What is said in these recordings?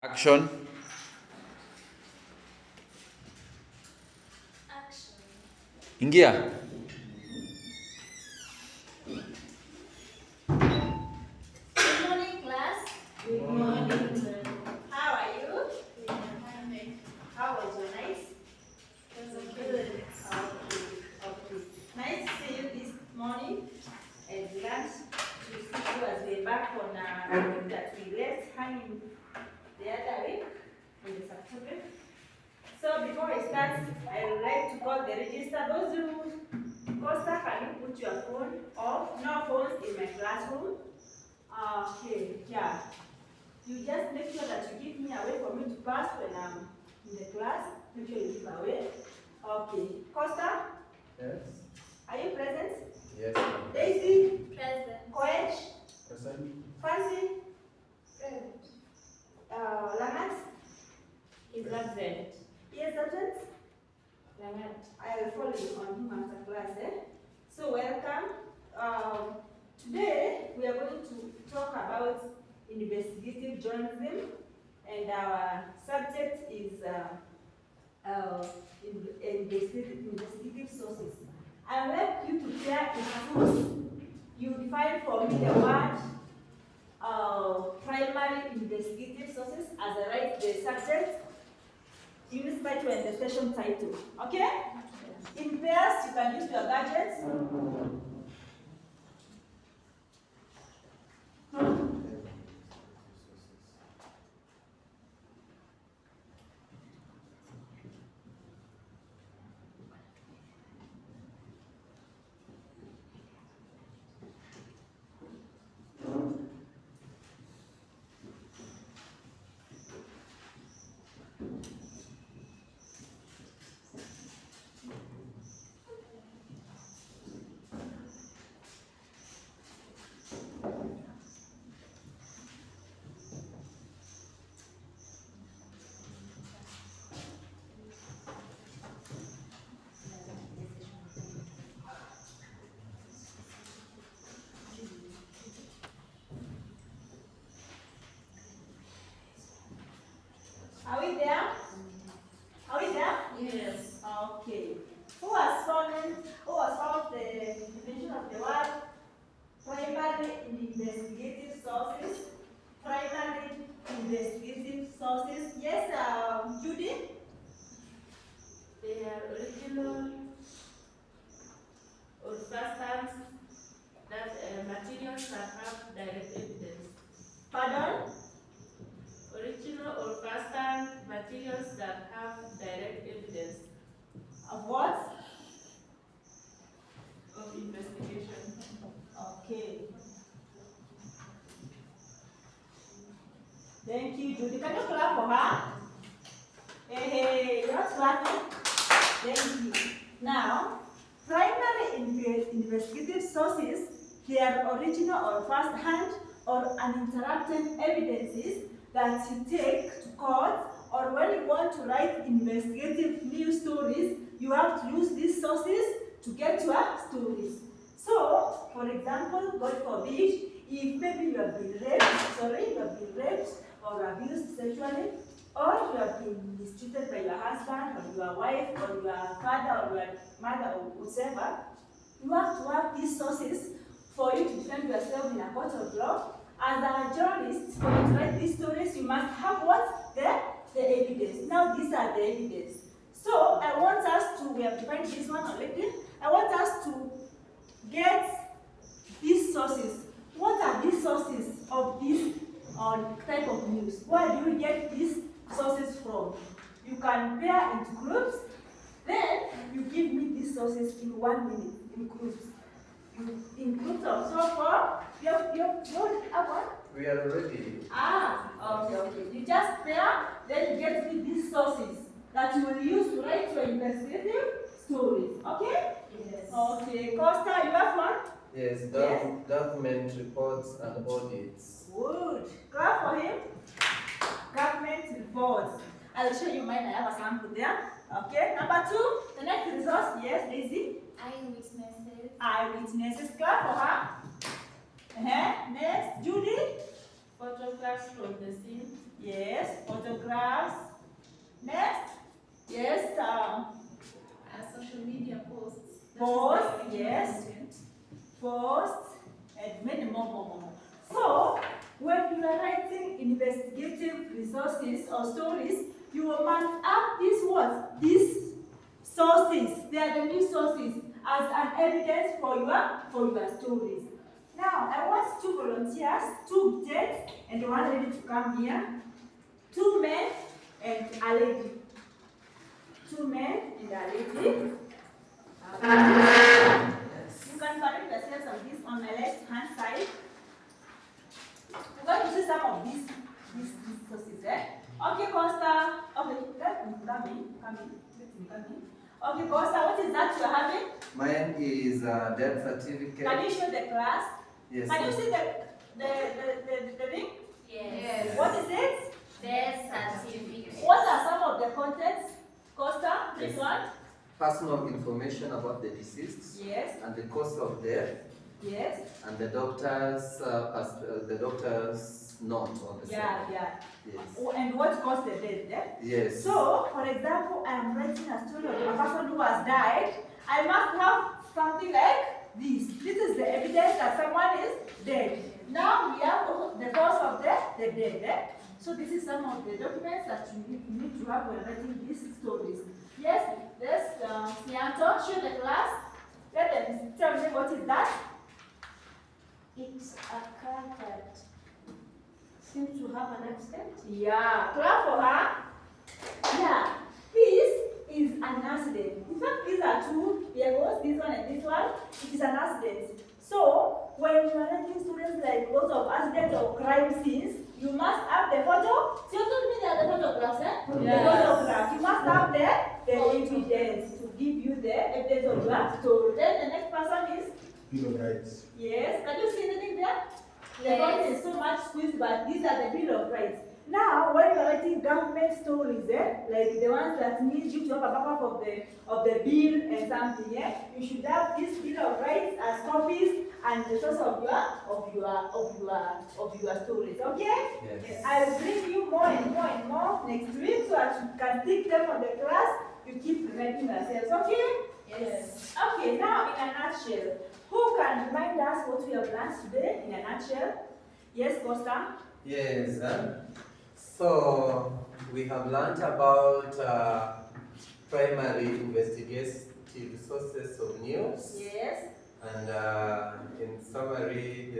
Action. Ingia. Good morning, class. Good morning. How are you? We are fine. How was your night? It was Good. good. Okay. Nice to see you this morning. And glad to see you as we're back on a topic that we left hanging the other week in the subtopic. So before I start, I would like to call the register. Those who, Costa, can you put your phone off? No phones in my classroom. Okay, yeah. You just make sure that you give me a way for me to pass when I'm in the class. Make sure you give away. Okay. Costa, Yes. are you present? Yes. Daisy, Present. Koech, Present. Fancy, Present. Lamat, Is absent. yes, Sergeant. Lamat. I will follow you on him after class. So welcome. Today we are going to talk about investigative journalism, and our subject is investigative sources. I would like you to pair in twos. You define for me the word primary investigative sources as I write the subject, unit title, and the session title. Okay? In pairs, you can use your gadgets. Are we there? Are we there? Yes. Okay. Who has found the definition of the word primary investigative sources? Primary investigative sources. Yes, Judy? They are original or first-hand materials that have direct evidence. Pardon? Original or first-hand materials that have direct evidence Of what? of investigation. Okay. Thank you, Judy. Can you clap for her? Hey, you're not clapping. Thank you. Now, primary investigative sources, they are original or first-hand or uninterrupted evidences that you take to court, or when you want to write investigative news stories, you have to use these sources to get your stories. So, for example, God forbid, if maybe you have been raped or abused sexually, or you have been mistreated by your husband or your wife or your father or your mother or whatever, you have to have these sources for you to defend yourself in a court of law. As a journalist, for you to write these stories, you must have what? The evidence. Now these are the evidence. So I want us to, we have defined this one already, I want us to get these sources. What are these sources of this type of news? Where do you get these sources from? You can pair into groups. Then you give me these sources in 1 minute in groups. In groups of so far, you have one? We are ready. Okay. You just pair, then you get me these sources that you will use to write your investigative stories. Okay? Yes. Okay. Costa, you have one? Yes, government reports and audits. Good. Clap for him. Government reports. I'll show you mine. I have a sample there. Okay. Number 2, the next resource. Yes, Daisy. Eyewitnesses. Eyewitnesses. Clap for her. Next, Judy. Photographs from the scene. Yes, photographs. Next, yes, Social media posts. Posts, yes. Posts, and many more. So, when you are writing investigative resources or stories, you must add these words, these sources. They are the new sources as an evidence for your stories. Now, I want 2 volunteers, 2 gents, and 1 lady to come here. 2 men and a lady. 2 men and a lady. You can connect yourselves on this on my left hand side. We're going to see some of these sources, eh? Okay, Costa. Okay, let me come in. Okay, Costa, what is that you're having? Mine is death certificate. Can you show the class? Yes. Can you see the thing? Yes. What is it? Death certificate. What are some of the contents? Costa, this Yes. one? Personal information about the deceased Yes. and the cause of death Yes. and the doctor's note on the Yeah. Yes. Oh, and what caused the death, eh? Yes. So, for example, I am writing a story of a person who has died. I must have something like this. This is the evidence that someone is dead. Now we have the cause of the death. Eh? So this is some of the documents that you need to have when writing these stories. Yes, Sianto, show the class. Let them tell me what is that. It's a car that seems to have an accident. Yeah, clap for her. Yeah, this is an accident. In fact, these are 2 vehicles, this one and this one. It is an accident. So, when you are writing stories like lots of accidents or crime scenes, you must have the photo. So you told me they are the photographs, eh? Yes. The photographs. You must have the evidence to give you the evidence of your story. Then the next person is. Bill of Rights. Yes, can you see anything there? The Yes. body is so much squeezed, but these are the Bill of Rights. Now, when you're writing government stories, like the ones that need you to have a backup of the bill and something, you should have this Bill of Rights as copies and the source of your stories. Okay? Yes. I'll bring you more and more next week so that you can take them on the class. You keep reminding yourselves. Okay? Yes. Okay, now in a nutshell, who can remind us what we have learned today in a nutshell? Yes, Costa? Yes. So we have learned about primary investigative sources of news, Yes. and in summary,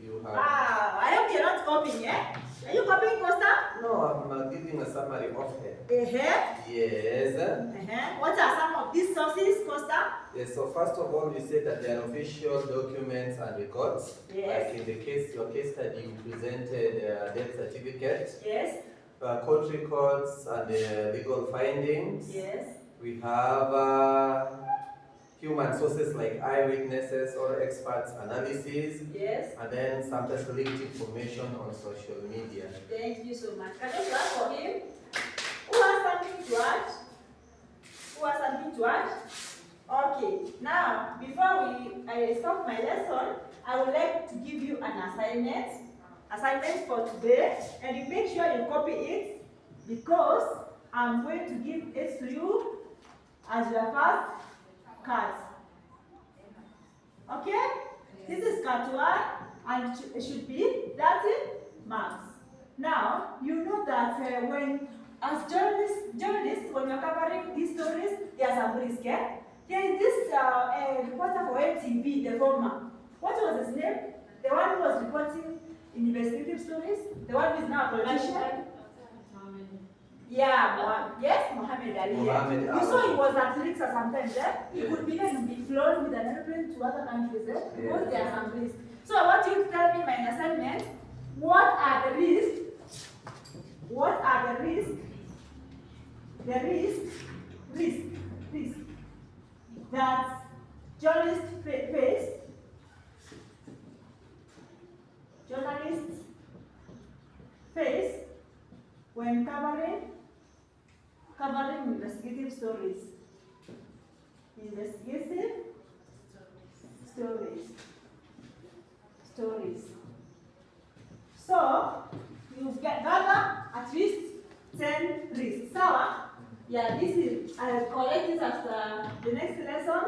you have. Wow, I hope you're not copying, yeah? Are you copying, Costa? No, I'm giving a summary of it. Yes. What are some of these sources, Costa? Yes. So first of all, we said that there are official documents and records. Yes. Like in the case, your case study, you presented a death certificate, Yes. court records, and legal findings. Yes. We have human sources like eyewitnesses or experts analysis, Yes. and then sometimes leaked information on social media. Thank you so much. Can you clap for him? Who has something to add? Who has something to add? Okay. Now, before I stop my lesson, I would like to give you an assignment for today, and you make sure you copy it because I'm going to give it to you as your first card. Okay? This is card 1, and it should be 30 marks. Now, you know that when, as journalists, when you're covering these stories, there's some risk, eh? There is this reporter for MTV, the former. What was his name? The one who was reporting investigative stories? The one who is now a politician? Yeah, yes, Mohammed Ali. Mohammed You Ali. saw he was at risk sometimes, eh? He Yeah. could even be flown with an airplane to other countries, eh? Because Yeah. there are some risks. So I want you to tell me my assignment. What are the risks? What are the risks? The risk that journalists face. Journalists face when covering investigative stories. Investigative stories. So, you get gather at least 10 trees. Sawa? Yeah, this is, I'll collect this after the next lesson.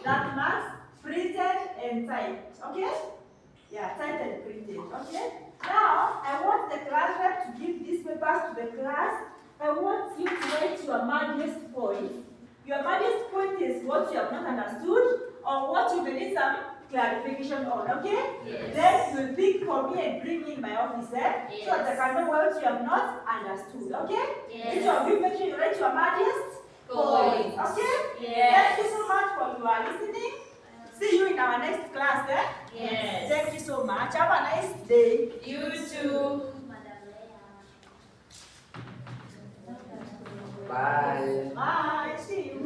That marks printed and typed. Okay? Yeah, typed and printed. Okay? Now, I want the class rep to give these papers to the class. I want you to write your maddest point. Your maddest point is what you have not understood or what you need some clarification on, okay? Yes. Then you will pick for me and bring me in my office, Yes. so that I can know what you have not understood, okay? Yes. Each of you make sure you write your maddest point, okay? Yes. Thank you so much for your listening. See you in our next class, eh? Yes. Thank you so much. Have a nice day. You too. Bye. Bye. See you.